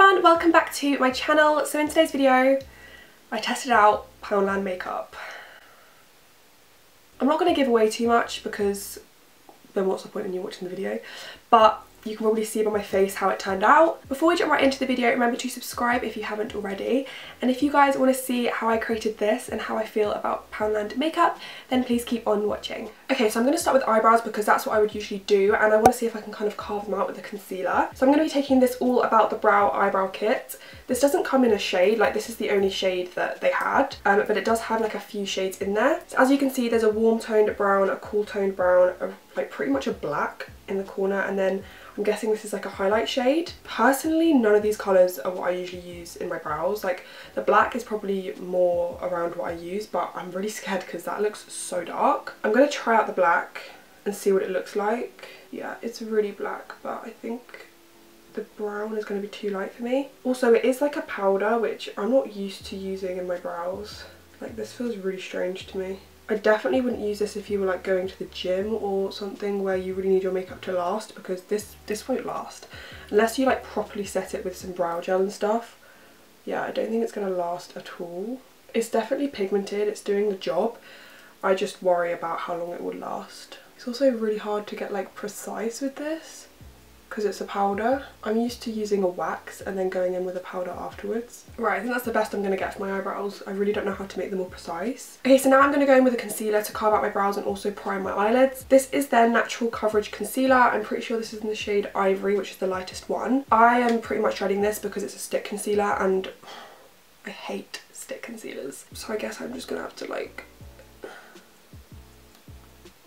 everyone, welcome back to my channel. So in today's video I tested out Poundland makeup. I'm not going to give away too much because then what's the point in you watching the video, but you can probably see by my face how it turned out. Before we jump right into the video, remember to subscribe if you haven't already, and if you guys want to see how I created this and how I feel about Poundland makeup, then please keep on watching. Okay, so I'm going to start with eyebrows because that's what I would usually do, and I want to see if I can kind of carve them out with a concealer. So I'm going to be taking this All About the Brow eyebrow kit. This doesn't come in a shade, like this is the only shade that they had, but it does have like a few shades in there. So as you can see, there's a warm toned brown, a cool toned brown, like pretty much a black in the corner, and then I'm guessing this is like a highlight shade. Personally, none of these colours are what I usually use in my brows. Like the black is probably more around what I use, but I'm really scared because that looks so dark. I'm going to try out the black and see what it looks like. Yeah, it's really black, but I think the brown is going to be too light for me. Also, it is like a powder, which I'm not used to using in my brows. Like this feels really strange to me. I definitely wouldn't use this if you were like going to the gym or something where you really need your makeup to last, because this won't last unless you like properly set it with some brow gel and stuff. Yeah, I don't think it's going to last at all. It's definitely pigmented, it's doing the job. I just worry about how long it would last. It's also really hard to get like precise with this because it's a powder. I'm used to using a wax and then going in with a powder afterwards. Right, I think that's the best I'm going to get for my eyebrows. I really don't know how to make them more precise. Okay, so now I'm going to go in with a concealer to carve out my brows and also prime my eyelids. This is their Natural Coverage Concealer. I'm pretty sure this is in the shade Ivory, which is the lightest one. I am pretty much dreading this because it's a stick concealer and I hate stick concealers. So I guess I'm just going to have to like...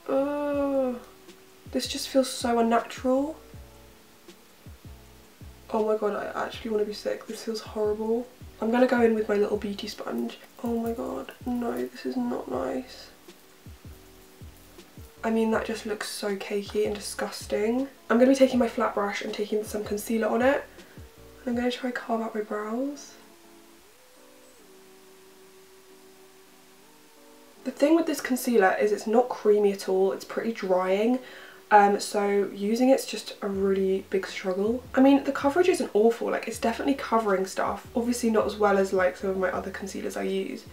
Oh, this just feels so unnatural. Oh my god, I actually want to be sick. This feels horrible. I'm going to go in with my little beauty sponge. Oh my god, no, this is not nice. I mean, that just looks so cakey and disgusting. I'm going to be taking my flat brush and taking some concealer on it. I'm going to try carve out my brows. The thing with this concealer is it's not creamy at all. It's pretty drying. So using it's just a really big struggle. I mean, the coverage isn't awful, like it's definitely covering stuff. Obviously not as well as like some of my other concealers I use,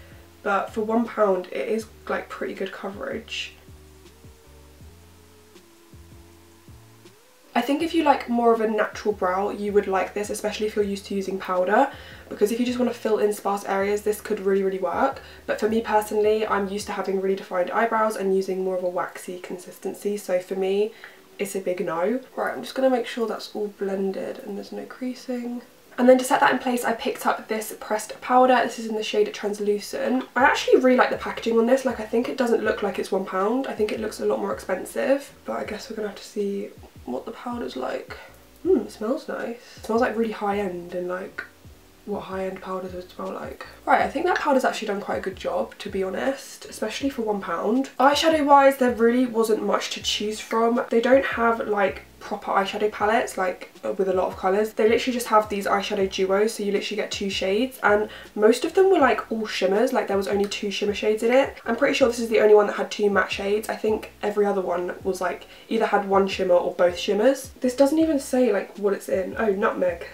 but for £1 it is like pretty good coverage. I think if you like more of a natural brow, you would like this, especially if you're used to using powder, because if you just want to fill in sparse areas, this could really work. But for me personally, I'm used to having really defined eyebrows and using more of a waxy consistency, so for me it's a big no. Right, I'm just going to make sure that's all blended and there's no creasing. And then to set that in place, I picked up this pressed powder. This is in the shade Translucent. I actually really like the packaging on this. Like, I think it doesn't look like it's £1. I think it looks a lot more expensive, but I guess we're going to have to see what the powder's like. It smells nice. It smells like really high-end, and like what high-end powders would smell like. Right, I think that powder's actually done quite a good job, to be honest, especially for £1. Eyeshadow wise, there really wasn't much to choose from. They don't have like proper eyeshadow palettes like with a lot of colours. They literally just have these eyeshadow duos, so you literally get 2 shades, and most of them were like all shimmers. Like there was only 2 shimmer shades in it. I'm pretty sure this is the only one that had 2 matte shades. I think every other one was like either had 1 shimmer or both shimmers. This doesn't even say like what it's in. Oh, Nutmeg.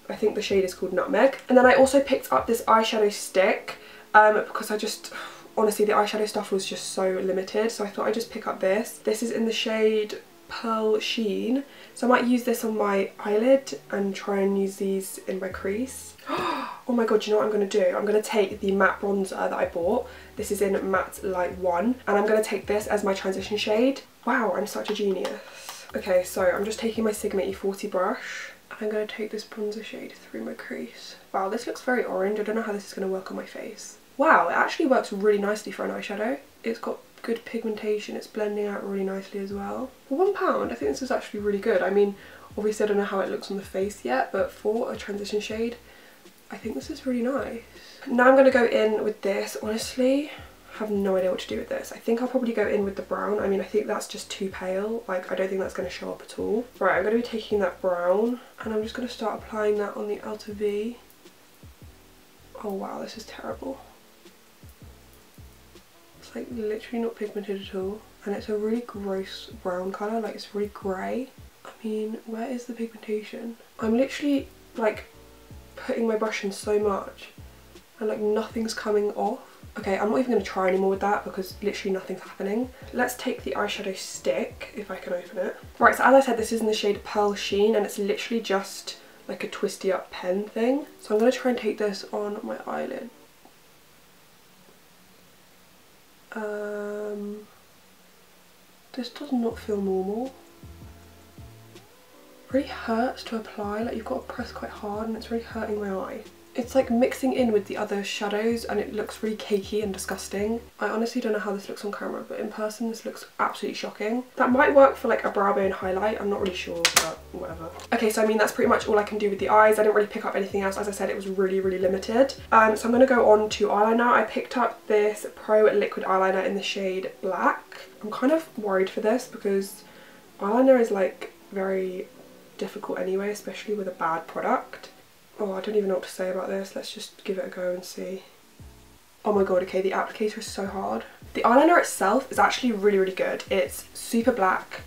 I think the shade is called Nutmeg. And then I also picked up this eyeshadow stick because I just, honestly, the eyeshadow stuff was just so limited, so I thought I'd just pick up this. This is in the shade Pearl Sheen, so I might use this on my eyelid and try and use these in my crease. Oh my god, do you know what I'm going to do? I'm going to take the matte bronzer that I bought. This is in Matte Light 1, and I'm going to take this as my transition shade. Wow, I'm such a genius. Okay, so I'm just taking my Sigma E40 brush. I'm going to take this bronzer shade through my crease. Wow, this looks very orange. I don't know how this is going to work on my face. Wow, it actually works really nicely for an eyeshadow. It's got good pigmentation. It's blending out really nicely as well. For £1, I think this is actually really good. I mean, obviously I don't know how it looks on the face yet, but for a transition shade, I think this is really nice. Now I'm going to go in with this. Honestly, I have no idea what to do with this. I think I'll probably go in with the brown. I mean, I think that's just too pale. Like, I don't think that's going to show up at all. Right, I'm going to be taking that brown and I'm just going to start applying that on the outer V. Oh wow, this is terrible. It's like literally not pigmented at all. And it's a really gross brown colour, like it's really grey. I mean, where is the pigmentation? I'm literally like putting my brush in so much and like nothing's coming off. Okay, I'm not even going to try anymore with that because literally nothing's happening. Let's take the eyeshadow stick, if I can open it. Right, so as I said, this is in the shade Pearl Sheen and it's literally just like a twisty up pen thing. So I'm going to try and take this on my eyelid. This does not feel normal. It really hurts to apply, like you've got to press quite hard and it's really hurting my eye. It's like mixing in with the other shadows and it looks really cakey and disgusting. I honestly don't know how this looks on camera, but in person this looks absolutely shocking. That might work for like a brow bone highlight, I'm not really sure, but whatever. Okay, so I mean that's pretty much all I can do with the eyes. I didn't really pick up anything else. As I said, it was really limited. So I'm going to go on to eyeliner. I picked up this Pro liquid eyeliner in the shade Black. I'm kind of worried for this because eyeliner is like very difficult anyway, especially with a bad product. Oh, I don't even know what to say about this. Let's just give it a go and see. Oh my god, okay, the applicator is so hard. The eyeliner itself is actually really good. It's super black,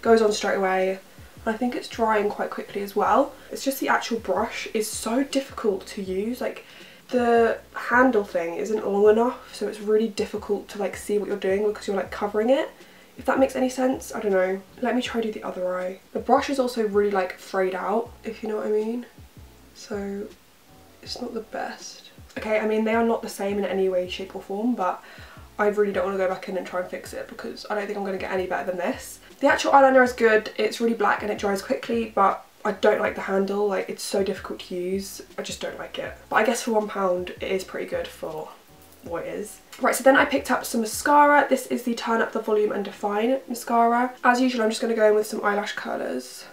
goes on straight away, and I think it's drying quite quickly as well. It's just the actual brush is so difficult to use. Like the handle thing isn't long enough, so it's really difficult to like see what you're doing because you're like covering it. If that makes any sense, I don't know. Let me try do the other eye. The brush is also really like frayed out, if you know what I mean. So it's not the best. Okay, I mean they are not the same in any way, shape or form, but I really don't want to go back in and try and fix it because I don't think I'm going to get any better than this. The actual eyeliner is good, it's really black and it dries quickly, but I don't like the handle, like it's so difficult to use. I just don't like it. But I guess for £1 it is pretty good for what it is. Right, so then I picked up some mascara. This is the Turn Up the Volume and Define mascara. As usual, I'm just going to go in with some eyelash curlers.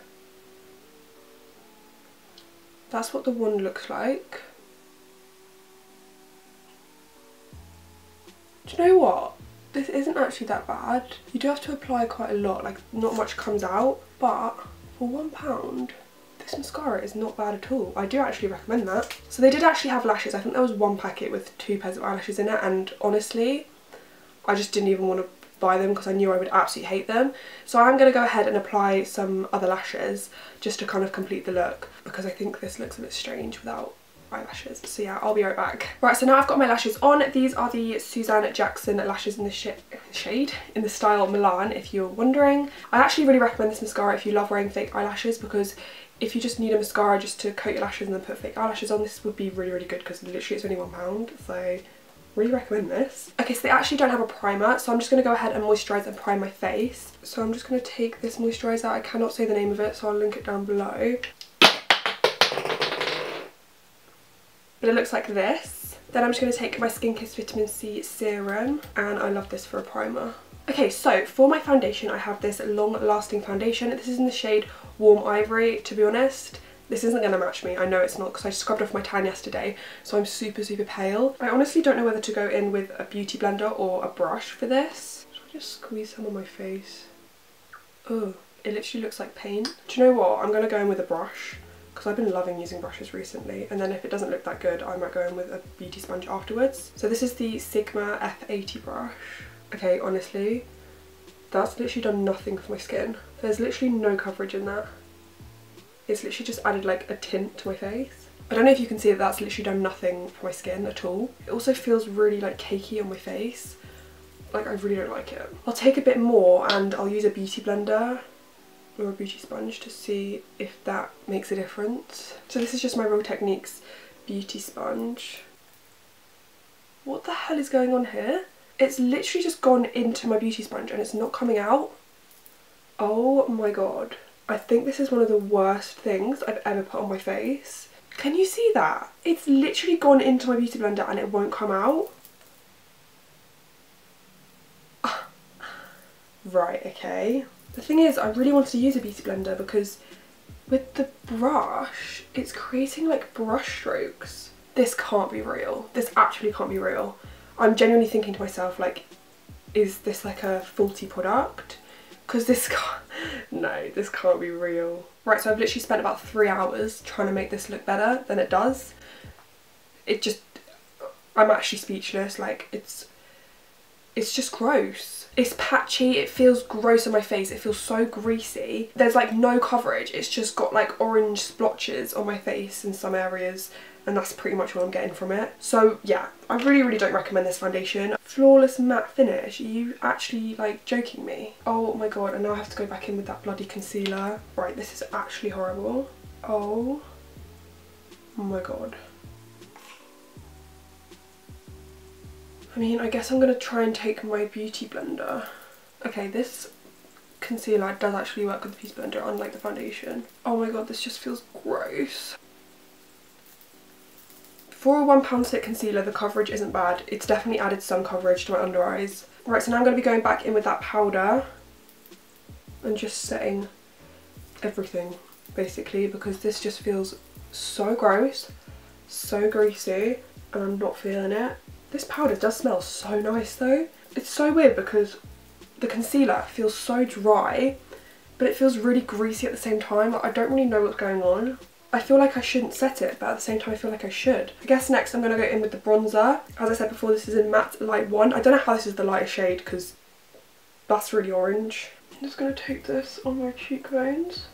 That's what the wand looks like. Do you know what? This isn't actually that bad. You do have to apply quite a lot, like not much comes out, but for £1, this mascara is not bad at all. I do actually recommend that. So they did actually have lashes. I think there was one packet with 2 pairs of eyelashes in it, and honestly, I just didn't even want to buy them because I knew I would absolutely hate them. So I'm going to go ahead and apply some other lashes just to kind of complete the look because I think this looks a bit strange without eyelashes. So yeah, I'll be right back. Right, so now I've got my lashes on. These are the Suzanne Jackson lashes in the shade, in the style Milan, if you're wondering. I actually really recommend this mascara if you love wearing fake eyelashes, because if you just need a mascara just to coat your lashes and then put fake eyelashes on, this would be really good because literally it's only £1, so really recommend this. Okay, so they actually don't have a primer, so I'm just going to go ahead and moisturise and prime my face. So I'm just going to take this moisturiser. I cannot say the name of it, so I'll link it down below. But it looks like this. Then I'm just going to take my Skin Kiss Vitamin C Serum, and I love this for a primer. Okay, so for my foundation, I have this long lasting foundation. This is in the shade Warm Ivory. To be honest, this isn't going to match me. I know it's not because I scrubbed off my tan yesterday, so I'm super pale. I honestly don't know whether to go in with a beauty blender or a brush for this. Should I just squeeze some on my face? Oh, it literally looks like paint. Do you know what? I'm going to go in with a brush because I've been loving using brushes recently, and then if it doesn't look that good, I might go in with a beauty sponge afterwards. So this is the Sigma F80 brush. Okay, honestly, that's literally done nothing for my skin. There's literally no coverage in that. It's literally just added like a tint to my face. I don't know if you can see that that's literally done nothing for my skin at all. It also feels really like cakey on my face. Like I really don't like it. I'll take a bit more and I'll use a beauty blender or a beauty sponge to see if that makes a difference. So this is just my Real Techniques beauty sponge. What the hell is going on here? It's literally just gone into my beauty sponge and it's not coming out. Oh my god. I think this is one of the worst things I've ever put on my face. Can you see that? It's literally gone into my beauty blender and it won't come out. Right, okay. The thing is, I really wanted to use a beauty blender because with the brush, it's creating like brush strokes. This can't be real. This actually can't be real. I'm genuinely thinking to myself, like, is this like a faulty product? Because this can't, no, this can't be real. Right, so I've literally spent about 3 hours trying to make this look better than it does. It just, I'm actually speechless. Like, it's it's just gross. It's patchy, it feels gross on my face, it feels so greasy. There's like no coverage, it's just got like orange splotches on my face in some areas, and that's pretty much what I'm getting from it. So yeah, I really don't recommend this foundation. Flawless matte finish, are you actually like joking me? Oh my god, and now I have to go back in with that bloody concealer. Right, this is actually horrible. Oh my god. I mean, I guess I'm going to try and take my beauty blender. Okay, this concealer does actually work with the beauty blender, unlike the foundation. Oh my god, this just feels gross. For a £1 stick concealer, the coverage isn't bad. It's definitely added some coverage to my under eyes. Right, so now I'm going to be going back in with that powder and just setting everything, basically, because this just feels so gross, so greasy, and I'm not feeling it. This powder does smell so nice though. It's so weird because the concealer feels so dry, but it feels really greasy at the same time. Like, I don't really know what's going on. I feel like I shouldn't set it, but at the same time I feel like I should. I guess next I'm going to go in with the bronzer. As I said before, this is in Matte Light 1. I don't know how this is the lightest shade because that's really orange. I'm just going to take this on my cheekbones.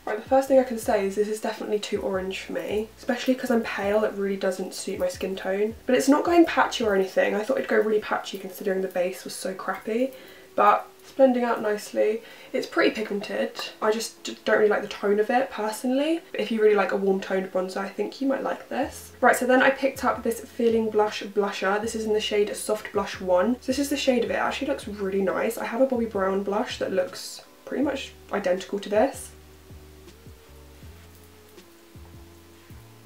Right, the first thing I can say is this is definitely too orange for me, especially because I'm pale. It really doesn't suit my skin tone, but it's not going patchy or anything. I thought it'd go really patchy considering the base was so crappy, but it's blending out nicely. It's pretty pigmented. I just don't really like the tone of it personally, but if you really like a warm toned bronzer, I think you might like this. Right, so then I picked up this Feeling Blush blusher. This is in the shade Soft Blush 1. So this is the shade of it. It actually looks really nice. I have a Bobbi Brown blush that looks pretty much identical to this.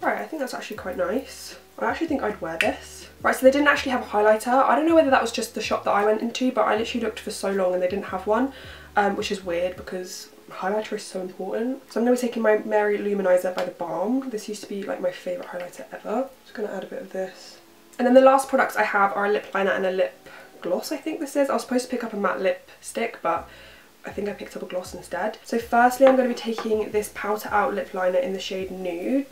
Right, I think that's actually quite nice. I actually think I'd wear this. Right, so they didn't actually have a highlighter. I don't know whether that was just the shop that I went into, but I literally looked for so long and they didn't have one, which is weird because highlighter is so important. So I'm going to be taking my Mary Luminizer by The Balm. This used to be like my favourite highlighter ever. Just going to add a bit of this. And then the last products I have are a lip liner and a lip gloss, I think this is. I was supposed to pick up a matte lipstick, but I think I picked up a gloss instead. So firstly, I'm going to be taking this Powder Out lip liner in the shade Nude.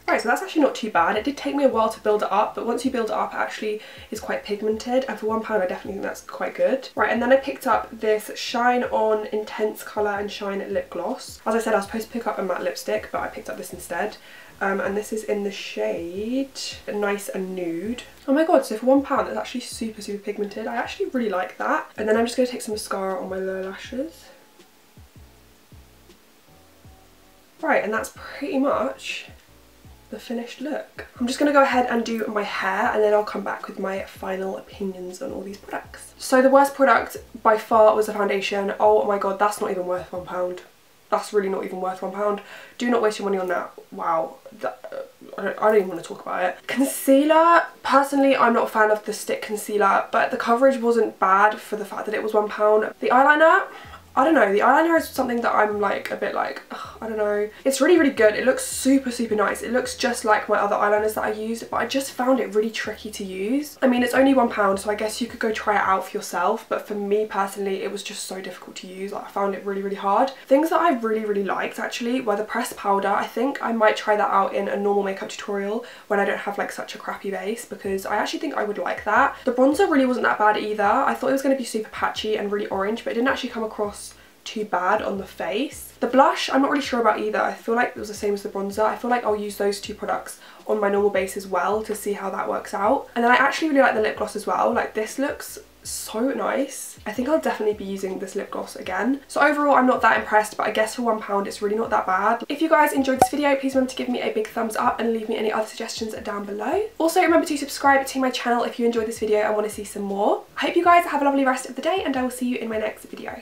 Right, so that's actually not too bad. It did take me a while to build it up, but once you build it up, it actually is quite pigmented, and for £1 I definitely think that's quite good. Right, and then I picked up this Shine On Intense Colour and Shine lip gloss. As I said, I was supposed to pick up a matte lipstick, but I picked up this instead. And this is in the shade Nice and Nude. Oh my god, so for £1 that's actually super pigmented. I actually really like that. And then I'm just going to take some mascara on my lower lashes. Right, and that's pretty much the finished look. I'm just going to go ahead and do my hair, and then I'll come back with my final opinions on all these products. So the worst product by far was the foundation. Oh my god, that's not even worth £1. That's really not even worth £1. Do not waste your money on that. Wow, I don't even want to talk about it. Concealer, personally I'm not a fan of the stick concealer, but the coverage wasn't bad for the fact that it was £1. The eyeliner, I don't know, the eyeliner is something that I'm like a bit like, ugh, I don't know. It's really good. It looks super nice. It looks just like my other eyeliners that I used, but I just found it really tricky to use. I mean, it's only £1, so I guess you could go try it out for yourself, but for me personally, it was just so difficult to use. Like, I found it really hard. Things that I really liked actually were the pressed powder. I think I might try that out in a normal makeup tutorial when I don't have like such a crappy base, because I actually think I would like that. The bronzer really wasn't that bad either. I thought it was going to be super patchy and really orange, but it didn't actually come across too bad on the face. The blush, I'm not really sure about either. I feel like it was the same as the bronzer. I feel like I'll use those two products on my normal base as well to see how that works out. And then I actually really like the lip gloss as well. Like, this looks so nice. I think I'll definitely be using this lip gloss again. So overall, I'm not that impressed, but I guess for £1 it's really not that bad. If you guys enjoyed this video, please remember to give me a big thumbs up and leave me any other suggestions down below. Also remember to subscribe to my channel if you enjoyed this video and want to see some more. I hope you guys have a lovely rest of the day, and I will see you in my next video.